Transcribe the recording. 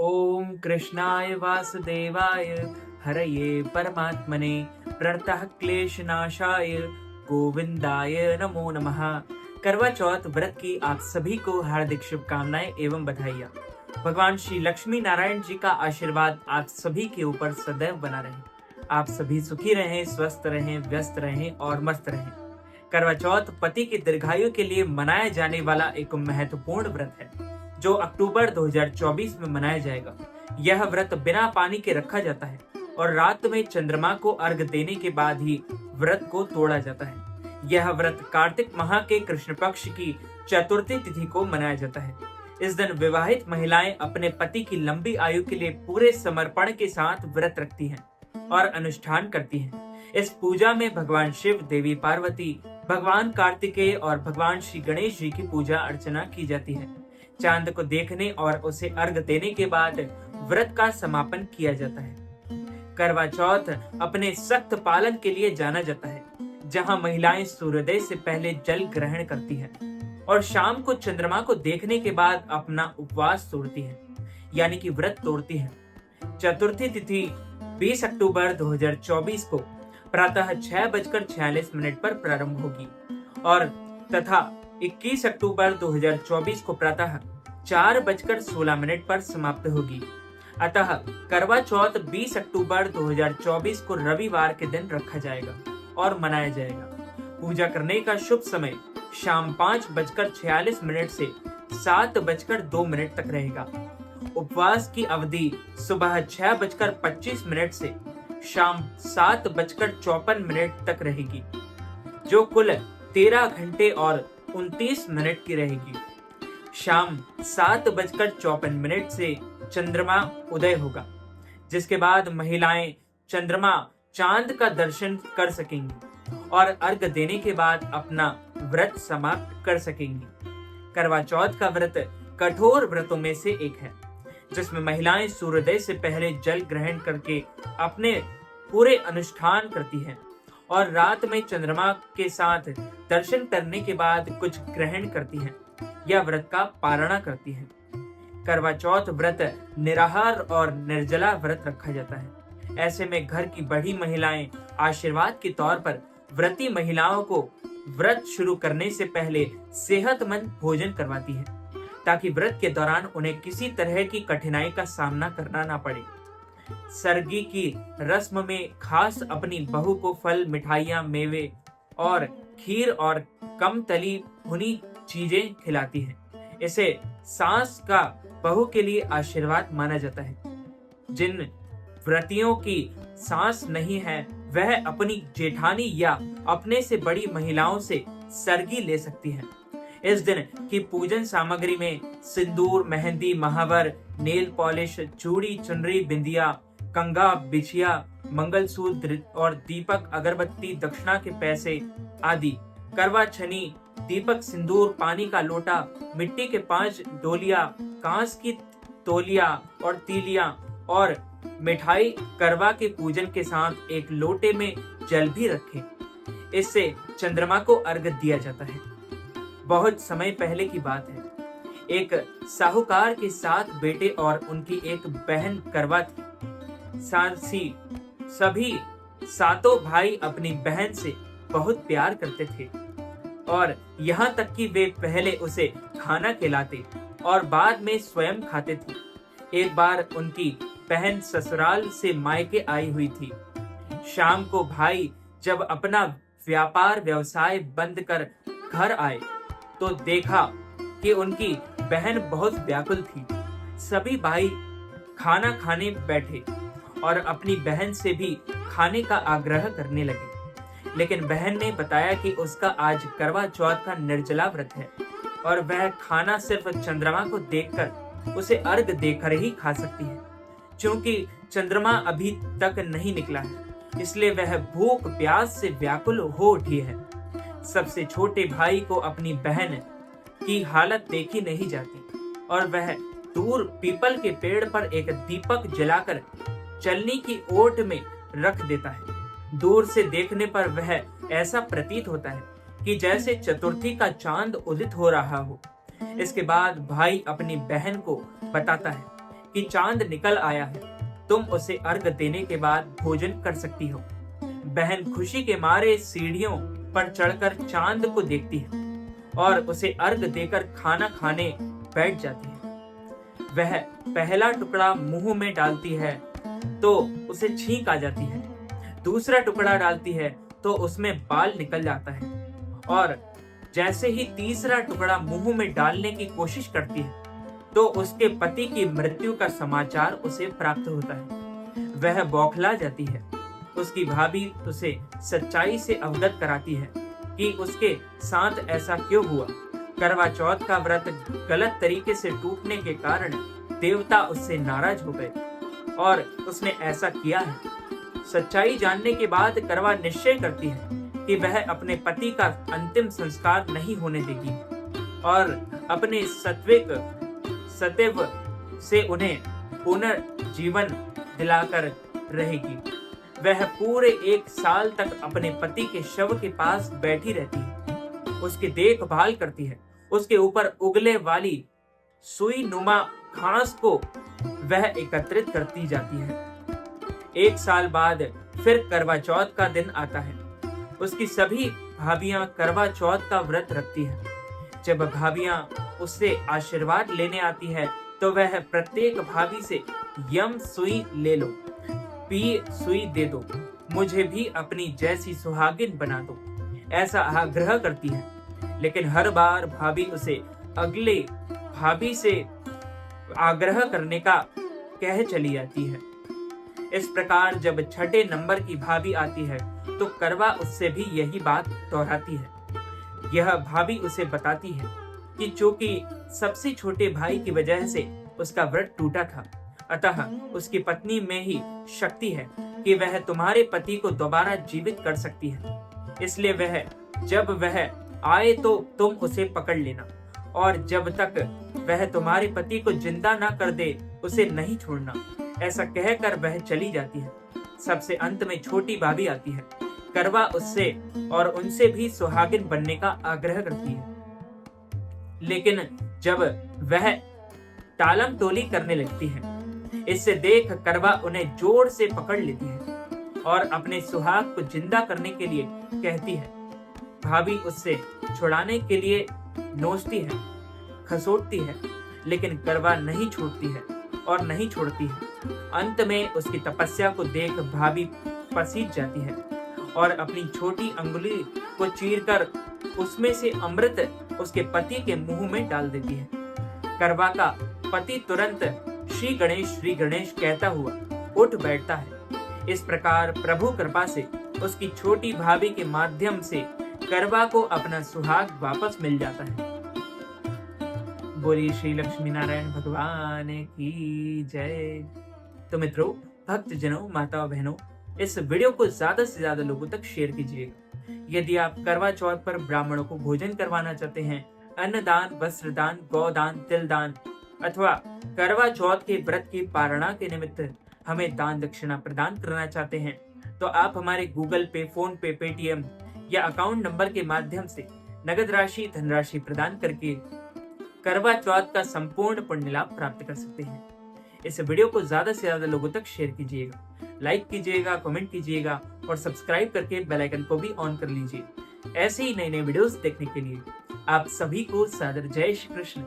ओम कृष्णाय वासुदेवाय हरये परमात्मने प्रणतः क्लेशनाशाय गोविंदाय नमो नमः। करवा चौथ व्रत की आप सभी को हार्दिक शुभकामनाएं एवं बधाइयाँ। भगवान श्री लक्ष्मी नारायण जी का आशीर्वाद आप सभी के ऊपर सदैव बना रहे। आप सभी सुखी रहें, स्वस्थ रहें, व्यस्त रहें और मस्त रहें। करवा चौथ पति की दीर्घायु के लिए मनाया जाने वाला एक महत्वपूर्ण व्रत है जो अक्टूबर 2024 में मनाया जाएगा। यह व्रत बिना पानी के रखा जाता है और रात में चंद्रमा को अर्घ देने के बाद ही व्रत को तोड़ा जाता है। यह व्रत कार्तिक माह के कृष्ण पक्ष की चतुर्थी तिथि को मनाया जाता है। इस दिन विवाहित महिलाएं अपने पति की लंबी आयु के लिए पूरे समर्पण के साथ व्रत रखती हैं और अनुष्ठान करती हैं। इस पूजा में भगवान शिव, देवी पार्वती, भगवान कार्तिकेय और भगवान श्री गणेश जी की पूजा अर्चना की जाती है। चांद को देखने और उसे अर्घ देने के बाद व्रत का समापन किया जाता है। करवा चौथ अपने सख्त पालन के लिए जाना जाता है, जहां महिलाएं सूर्योदय से पहले जल ग्रहण करती हैं और शाम को चंद्रमा को देखने के बाद अपना उपवास तोड़ती हैं, यानी कि व्रत तोड़ती हैं। चतुर्थी तिथि 20 अक्टूबर 2024 को प्रातः 6:46 पर प्रारंभ होगी और तथा 21 अक्टूबर 2024 को प्रातः 4:16 पर समाप्त होगी। अतः करवा चौथ 20 अक्टूबर 2024 को रविवार के दिन रखा जाएगा और मनाया जाएगा। पूजा करने का शुभ समय शाम 5:46 से 7:02 तक रहेगा। उपवास की अवधि सुबह 6:25 से शाम 7:54 तक रहेगी, जो कुल 13 घंटे और 29 मिनट की रहेगी। शाम 7:54 से चंद्रमा उदय होगा, जिसके बाद महिलाएं चंद्रमा चांद का दर्शन कर सूखेंगी और अर्घ देने के बाद अपना व्रत समाप्त कर सकेंगी। करवा चौथ का व्रत कठोर व्रतों में से एक है, जिसमें महिलाएं सूर्योदय से पहले जल ग्रहण करके अपने पूरे अनुष्ठान करती हैं और रात में चंद्रमा के साथ दर्शन करने के बाद कुछ ग्रहण करती हैं या व्रत का पारणा करती हैं। करवा चौथ व्रत निराहार और निर्जला व्रत रखा जाता है। ऐसे में घर की बड़ी महिलाएं आशीर्वाद के तौर पर व्रती महिलाओं को व्रत शुरू करने से पहले सेहतमंद भोजन करवाती हैं, ताकि व्रत के दौरान उन्हें किसी तरह की कठिनाई का सामना करना ना पड़े। सरगी की रस्म में खास अपनी बहू को फल, मिठाइयाँ, मेवे और खीर और कम तली भुनी चीजें खिलाती है। इसे सास का बहू के लिए आशीर्वाद माना जाता है। जिन व्रतियों की सास नहीं है, वह अपनी जेठानी या अपने से बड़ी महिलाओं से सरगी ले सकती है। इस दिन की पूजन सामग्री में सिंदूर, मेहंदी, महावर, नेल पॉलिश, चूड़ी, चुनरी, बिंदिया, कंगा, बिछिया, मंगलसूत्र और दीपक, अगरबत्ती, दक्षिणा के पैसे आदि, करवा छनी, दीपक, सिंदूर, पानी का लोटा, मिट्टी के 5 डोलिया, कांस की तोलिया और तीलिया और मिठाई करवा के पूजन के साथ एक लोटे में जल भी रखें। इससे चंद्रमा को अर्घ दिया जाता है। बहुत समय पहले की बात है, एक साहूकार के 7 बेटे और उनकी एक बहन करवा थी। सारसी सभी 7 भाई अपनी बहन से बहुत प्यार करते थे और यहाँ तक कि वे पहले उसे खाना खिलाते और बाद में स्वयं खाते थे। एक बार उनकी बहन ससुराल से मायके आई हुई थी। शाम को भाई जब अपना व्यापार व्यवसाय बंद कर घर आए तो देखा कि उनकी बहन बहुत व्याकुल थी। सभी भाई खाना खाने बैठे और अपनी बहन से भी खाने का आग्रह करने लगे, लेकिन बहन ने बताया कि उसका आज करवा चौथ का निर्जला व्रत है और वह खाना सिर्फ चंद्रमा को देखकर, उसे अर्घ देकर ही खा सकती है। क्योंकि चंद्रमा अभी तक नहीं निकला है, इसलिए वह भूख प्यास से व्याकुल हो उठी है। सबसे छोटे भाई को अपनी बहन की हालत देखी नहीं जाती और वह दूर पीपल के पेड़ पर एक दीपक जलाकर चलनी की ओट में रख देता है। दूर से देखने पर वह ऐसा प्रतीत होता है कि जैसे चतुर्थी का चांद उदित हो रहा हो। इसके बाद भाई अपनी बहन को बताता है कि चांद निकल आया है, तुम उसे अर्घ देने के बाद भोजन कर सकती हो। बहन खुशी के मारे सीढ़ियों पर चढ़कर चांद को देखती है और उसे अर्घ देकर खाना खाने बैठ जाती है। वह पहला टुकड़ा मुंह में डालती है तो उसे छींक आ जाती है, दूसरा टुकड़ा डालती है तो उसमें बाल निकल जाता है, और जैसे ही तीसरा टुकड़ा मुंह में डालने की कोशिश करती है तो उसके पति की मृत्यु का समाचार उसे प्राप्त होता है। वह बौखला जाती है। उसकी भाभी उसे सच्चाई से अवगत कराती है कि उसके साथ ऐसा क्यों हुआ। करवा चौथ का व्रत गलत तरीके से टूटने के कारण देवता उससे नाराज हो गए और उसने ऐसा किया है। सच्चाई जानने के बाद करवा निश्चय करती है कि वह अपने पति का अंतिम संस्कार नहीं होने देगी और अपने सदैव से उन्हें पुनर्जीवन दिलाकर रहेगी। वह पूरे 1 साल तक अपने पति के शव के पास बैठी रहती है, उसकी देखभाल करती है। उसके ऊपर उगले वाली सुई नुमा घास को वह एकत्रित करती जाती है। 1 साल बाद फिर करवा चौथ का दिन आता है। उसकी सभी भाभियां करवा चौथ का व्रत रखती है। जब भाभियां उससे आशीर्वाद लेने आती है तो वह प्रत्येक भाभी से यम सुई ले लो, पी सुई दे दो, मुझे भी अपनी जैसी सुहागिन बना दो, ऐसा आग्रह करती है। लेकिन हर बार भाभी उसे अगले भाभी से आग्रह करने का कह चली जाती है। इस प्रकार जब छठे नंबर की भाभी आती है तो करवा उससे भी यही बात दोहराती है। यह भाभी उसे बताती है कि चूंकि सबसे छोटे भाई की वजह से उसका व्रत टूटा था, अतः उसकी पत्नी में ही शक्ति है कि वह तुम्हारे पति को दोबारा जीवित कर सकती है। इसलिए जब वह आए तो तुम उसे पकड़ लेना और जब तक वह तुम्हारे पति को जिंदा ना कर दे उसे नहीं छोड़ना। ऐसा कहकर वह चली जाती है। सबसे अंत में छोटी भाभी आती है। करवा उससे और उनसे भी सुहागिन बनने का आग्रह करती है, लेकिन जब वह टालम टोली करने लगती है, इससे देख करवा उन्हें जोर से पकड़ लेती है और अपने सुहाग को जिंदा करने के लिए कहती है। भाभी उससे छुड़ाने के लिए नोचती है, खसोटती है, लेकिन करवा नहीं छोड़ती है और नहीं छोड़ती है। अंत में उसकी तपस्या को देख भाभी पसीज जाती है और अपनी छोटी अंगुली को चीरकर उसमें से अमृत उसके पति के मुंह में डाल देती है। करवा का पति तुरंत श्री गणेश कहता हुआ उठ बैठता है। इस प्रकार प्रभु कृपा से उसकी छोटी भाभी के माध्यम से करवा को अपना सुहाग वापस मिल जाता है। बोलिए श्री लक्ष्मी नारायण भगवान की जय। तो मित्रों, भक्तजनों, माताओं, बहनों, इस वीडियो को ज्यादा से ज्यादा लोगों तक शेयर कीजिएगा। यदि आप करवा चौथ पर ब्राह्मणों को भोजन करवाना चाहते हैं, अन्नदान, वस्त्रदान, गौदान, तिलदान अथवा करवा चौथ के व्रत की पारणा के निमित्त हमें दान दक्षिणा प्रदान करना चाहते हैं, तो आप हमारे गूगल पे, फोन पे, पेटीएम या अकाउंट नंबर के माध्यम से नगद राशि, धनराशि प्रदान करके करवा चौथ का संपूर्ण पुण्य लाभ प्राप्त कर सकते हैं। इस वीडियो को ज्यादा से ज्यादा लोगों तक शेयर कीजिएगा, लाइक कीजिएगा, कमेंट कीजिएगा और सब्सक्राइब करके बेल आइकन को भी ऑन कर लीजिए। ऐसे ही नए नए वीडियोस देखने के लिए आप सभी को सादर जय श्री कृष्ण।